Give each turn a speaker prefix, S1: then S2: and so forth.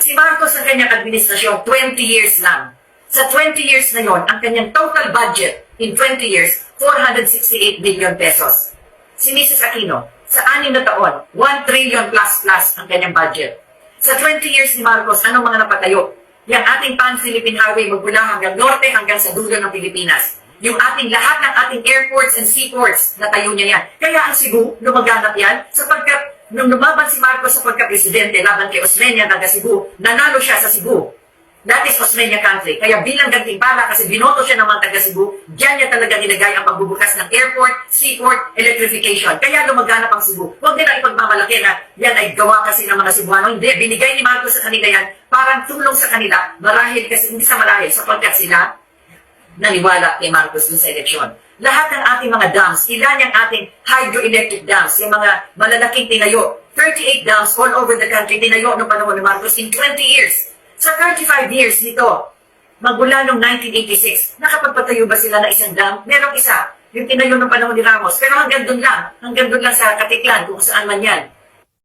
S1: Si Marcos sa kanyang administrasyon, 20 years lang. Sa 20 years na yon, ang kanyang total budget in 20 years, 468 billion pesos. Si Mrs. Aquino, sa 6 na taon, 1 trillion plus ang kanyang budget. Sa 20 years ni Marcos, anong mga napatayo? Yung ating Pan-Philippine Highway magmula hanggang norte hanggang sa dulo ng Pilipinas. Yung ating lahat ng ating airports and seaports, natayo niya yan. Kaya ang Cebu, lumaganap yan, sapagkat nung lumaban si Marcos sa pagka-presidente laban kay Osmeña taga Cebu, nanalo siya sa Cebu. That is Osmeña country. Kaya bilang gantimpala kasi binoto siya ng mga taga Cebu, diyan niya talaga nilagay ang pagbubukas ng airport, seaport, electrification. Kaya lumaganap ang Cebu. Huwag nila ipagmamalaki na yan ay gawa kasi ng mga Cebuano. Hindi, binigay ni Marcos sa kanila yan, parang tulong sa kanila. Marahil kasi, hindi sa marahil, sapagkat sila naniwala kay Marcos dun sa eleksyon. Lahat ng ating mga dams, ilan yung ating hydroelectric dams, yung mga malalaking tinayo. 38 dams all over the country, tinayo noong panahon ni Marcos in 20 years. Sa 35 years nito, magmula noong 1986, nakapagpatayo ba sila ng isang dam? Merong isa, yung tinayo ng panahon ni Ramos. Pero hanggang doon lang sa Katiklan, kung saan man yan.